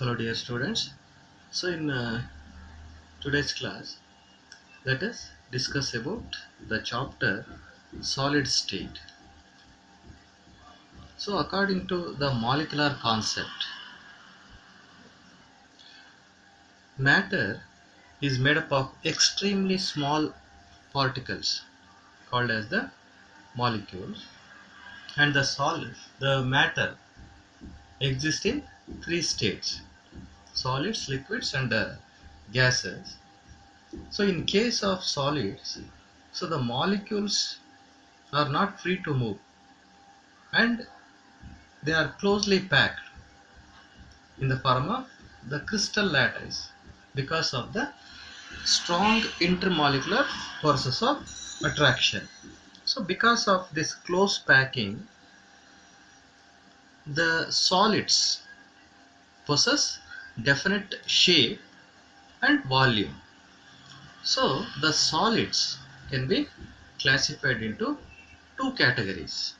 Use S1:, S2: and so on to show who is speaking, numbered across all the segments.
S1: Hello dear students. So in today's class, let us discuss about the chapter solid state. So according to the molecular concept, matter is made up of extremely small particles called as the molecules, and the matter exists in three states: solids, liquids and gases. So in case of solids, so the molecules are not free to move and they are closely packed in the form of the crystal lattice because of the strong intermolecular forces of attraction. So because of this close packing, the solids possess definite shape and volume. So the solids can be classified into two categories,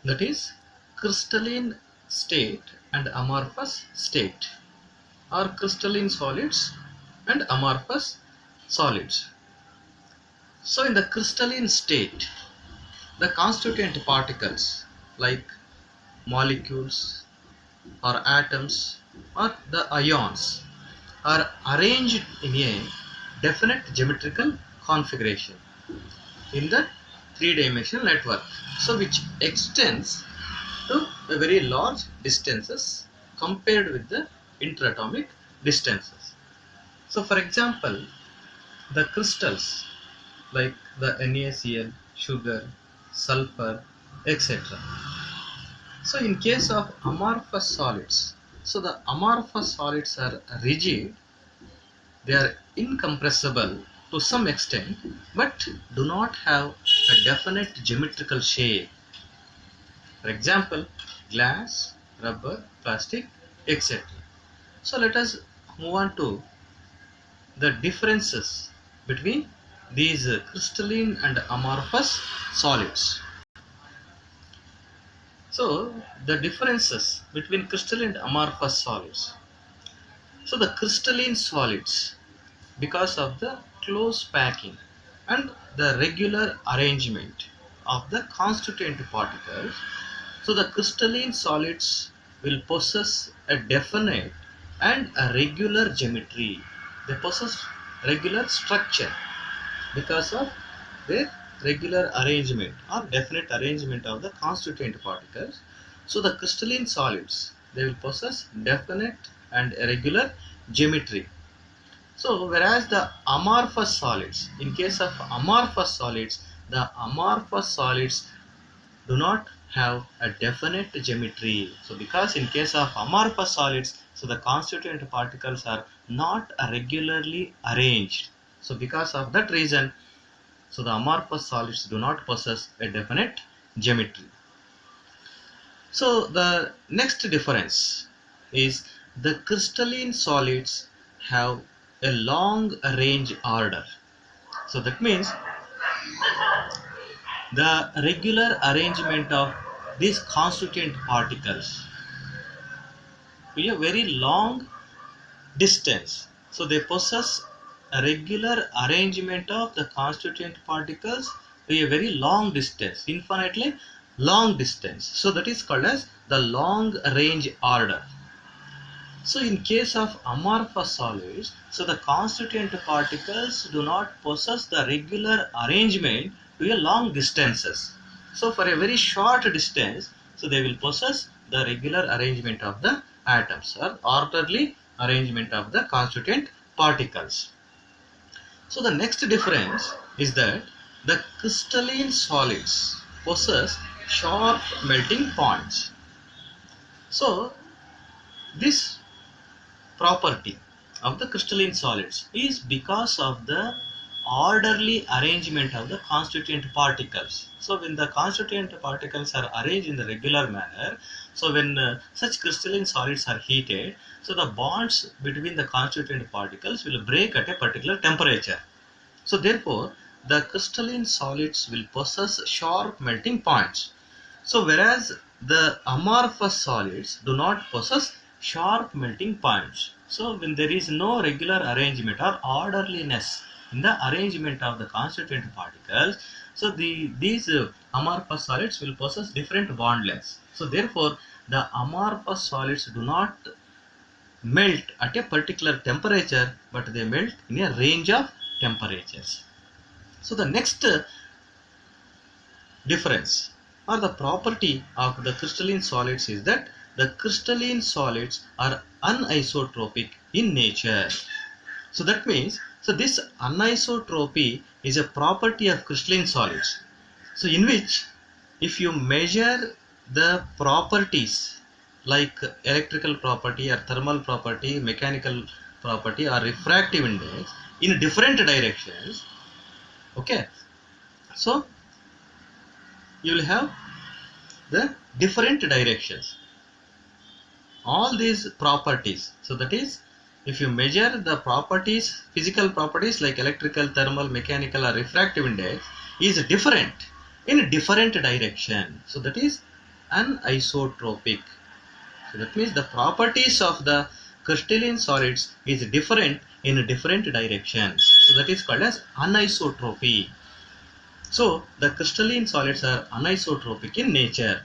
S1: that is crystalline state and amorphous state, or crystalline solids and amorphous solids. So in the crystalline state, the constituent particles like molecules or atoms or the ions are arranged in a definite geometrical configuration in the three-dimensional network, so which extends to a very large distances compared with the interatomic distances. So for example, the crystals like the NaCl, sugar, sulfur, etc. So in case of amorphous solids, so the amorphous solids are rigid, they are incompressible to some extent, but do not have a definite geometrical shape. For example, glass, rubber, plastic, etc. So let us move on to the differences between these crystalline and amorphous solids. So the differences between crystalline and amorphous solids. So the crystalline solids, because of the close packing and the regular arrangement of the constituent particles, so the crystalline solids will possess a definite and a regular geometry. They possess regular structure because of their regular arrangement or definite arrangement of the constituent particles. So the crystalline solids, they will possess definite and regular geometry. So whereas the amorphous solids, in case of amorphous solids, the amorphous solids do not have a definite geometry. So because in case of amorphous solids, so the constituent particles are not regularly arranged. So because of that reason, so the amorphous solids do not possess a definite geometry. So the next difference is the crystalline solids have a long range order. So that means the regular arrangement of these constituent particles to a very long distance. So they possess a regular arrangement of the constituent particles to a very long distance, infinitely long distance. So that is called as the long range order. So in case of amorphous solids, so the constituent particles do not possess the regular arrangement to a long distances. So for a very short distance, so they will possess the regular arrangement of the atoms or orderly arrangement of the constituent particles. So the next difference is that the crystalline solids possess sharp melting points. So this property of the crystalline solids is because of the orderly arrangement of the constituent particles. So when the constituent particles are arranged in the regular manner, so when such crystalline solids are heated, so the bonds between the constituent particles will break at a particular temperature. So therefore the crystalline solids will possess sharp melting points. So whereas the amorphous solids do not possess sharp melting points. So when there is no regular arrangement or orderliness in the arrangement of the constituent particles, so these amorphous solids will possess different bond lengths. So therefore the amorphous solids do not melt at a particular temperature, but they melt in a range of temperatures. So the next difference or the property of the crystalline solids is that the crystalline solids are anisotropic in nature. So that means, so this anisotropy is a property of crystalline solids. So in which if you measure the properties like electrical property or thermal property, mechanical property or refractive index in different directions, okay, so you will have the different directions. All these properties, so that is, if you measure the properties, physical properties like electrical, thermal, mechanical or refractive index is different in different direction. So that is anisotropic. So that means the properties of the crystalline solids is different in different directions. So that is called as anisotropy. So the crystalline solids are anisotropic in nature.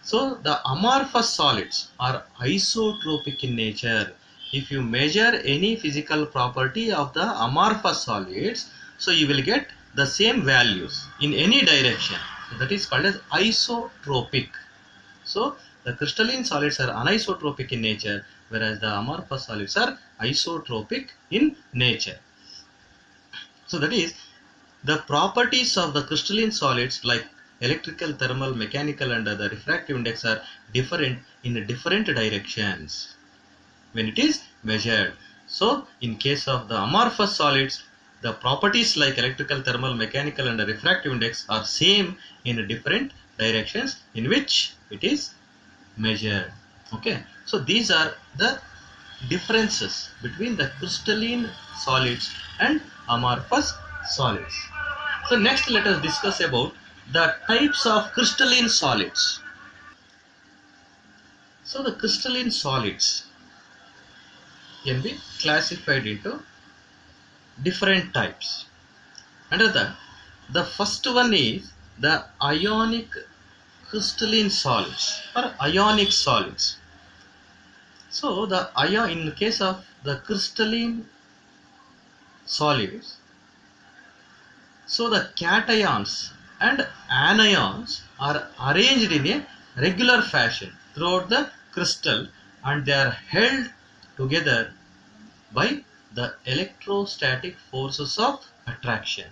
S1: So the amorphous solids are isotropic in nature. If you measure any physical property of the amorphous solids, so you will get the same values in any direction. So that is called as isotropic. So the crystalline solids are anisotropic in nature, whereas the amorphous solids are isotropic in nature. So that is, the properties of the crystalline solids like electrical, thermal, mechanical and the refractive index are different in different directions when it is measured. So in case of the amorphous solids, the properties like electrical, thermal, mechanical and the refractive index are same in different directions in which it is measured. Okay, so these are the differences between the crystalline solids and amorphous solids. So next let us discuss about the types of crystalline solids. So the crystalline solids can be classified into different types. Under that, the first one is the ionic crystalline solids or ionic solids. So the in case of the crystalline solids, so the cations and anions are arranged in a regular fashion throughout the crystal and they are held together by the electrostatic forces of attraction,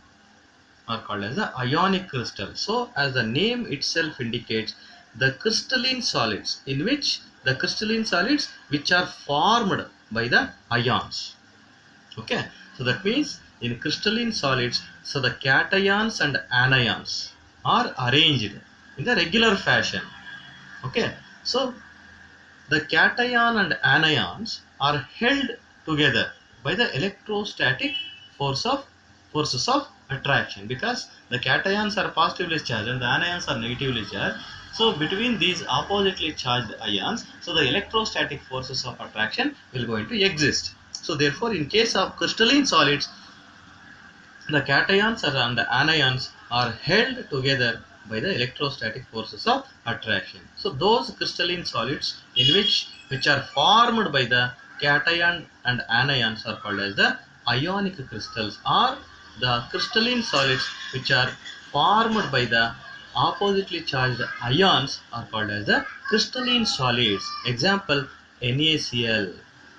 S1: are called as the ionic crystal. So as the name itself indicates, the crystalline solids in which the crystalline solids which are formed by the ions. Okay, so that means in crystalline solids, so the cations and anions are arranged in the regular fashion. Okay, so the cation and anions are held together by the electrostatic forces of attraction, because the cations are positively charged and the anions are negatively charged. So between these oppositely charged ions, so the electrostatic forces of attraction will going to exist. So therefore in case of crystalline solids, the cations and the anions are held together by the electrostatic forces of attraction. So those crystalline solids which are formed by the cation and anions are called as the ionic crystals, or the crystalline solids which are formed by the oppositely charged ions are called as the crystalline solids. Example, NaCl,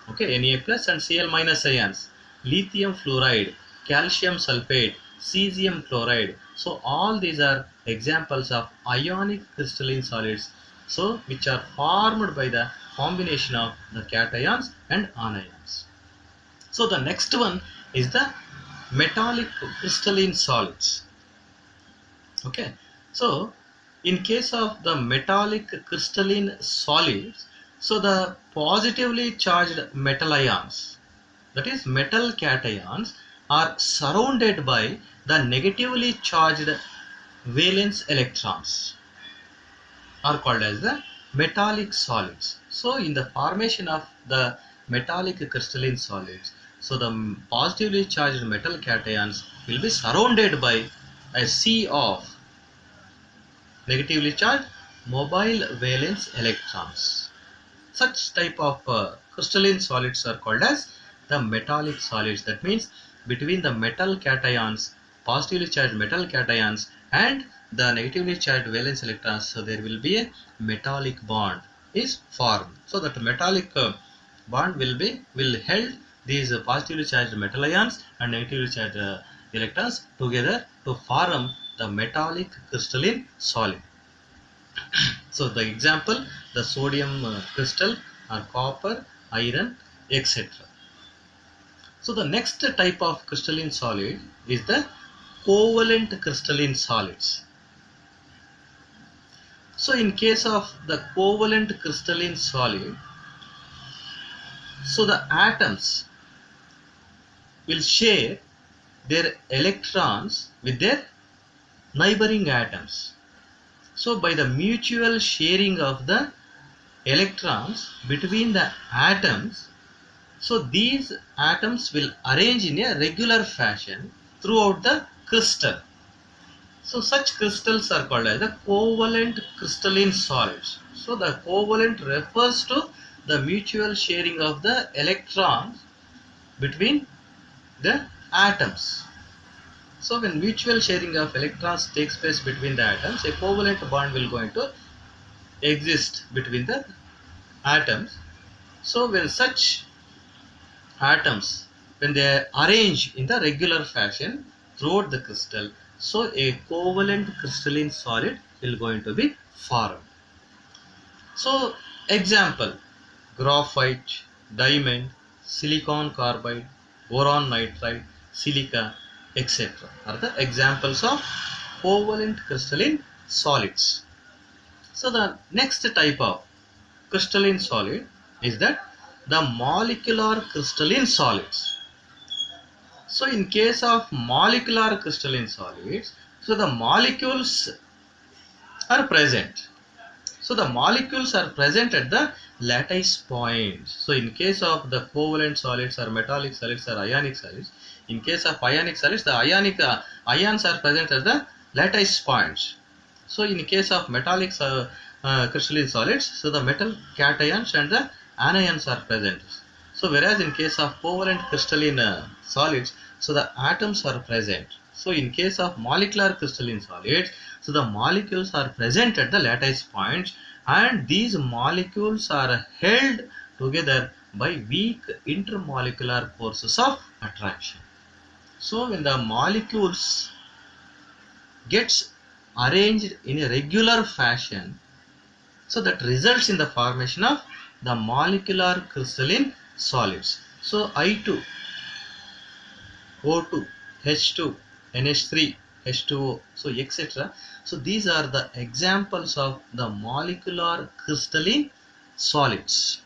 S1: okay, Na plus and Cl minus ions, lithium fluoride, calcium sulfate, cesium chloride. So all these are examples of ionic crystalline solids, so which are formed by the combination of the cations and anions. So the next one is the metallic crystalline solids. Okay, so in case of the metallic crystalline solids, so the positively charged metal ions, that is metal cations, are surrounded by the negatively charged valence electrons, are called as the metallic solids. So in the formation of the metallic crystalline solids, so the positively charged metal cations will be surrounded by a sea of negatively charged mobile valence electrons. Such type of crystalline solids are called as the metallic solids. That means between the metal cations, positively charged metal cations and the negatively charged valence electrons, so there will be a metallic bond is formed. So that metallic bond will held these positively charged metal ions and negatively charged electrons together to form the metallic crystalline solid. So the example, the sodium crystal or copper, iron, etc. So the next type of crystalline solid is the covalent crystalline solids. So in case of the covalent crystalline solid, so the atoms will share their electrons with their neighboring atoms. So by the mutual sharing of the electrons between the atoms, so these atoms will arrange in a regular fashion throughout the crystal. So such crystals are called as the covalent crystalline solids. So the covalent refers to the mutual sharing of the electrons between the atoms. So when mutual sharing of electrons takes place between the atoms, a covalent bond will going to exist between the atoms. So when such atoms, when they arrange in the regular fashion throughout the crystal, so a covalent crystalline solid will going to be formed. So example, graphite, diamond, silicon carbide, boron nitride, silica, etc. are the examples of covalent crystalline solids. So the next type of crystalline solid is that the molecular crystalline solids. So in case of molecular crystalline solids, so the molecules are present. So the molecules are present at the lattice points. So in case of the covalent solids or metallic solids or ionic solids, in case of ionic solids, the ionic ions are present at the lattice points. So in case of metallic crystalline solids, so the metal cations and the anions are present. So whereas in case of covalent crystalline solids, so the atoms are present. So in case of molecular crystalline solids, so the molecules are present at the lattice points and these molecules are held together by weak intermolecular forces of attraction. So when the molecules gets arranged in a regular fashion, so that results in the formation of the molecular crystalline solids. So I2, O2, H2, NH3, H2O, so etc. So these are the examples of the molecular crystalline solids.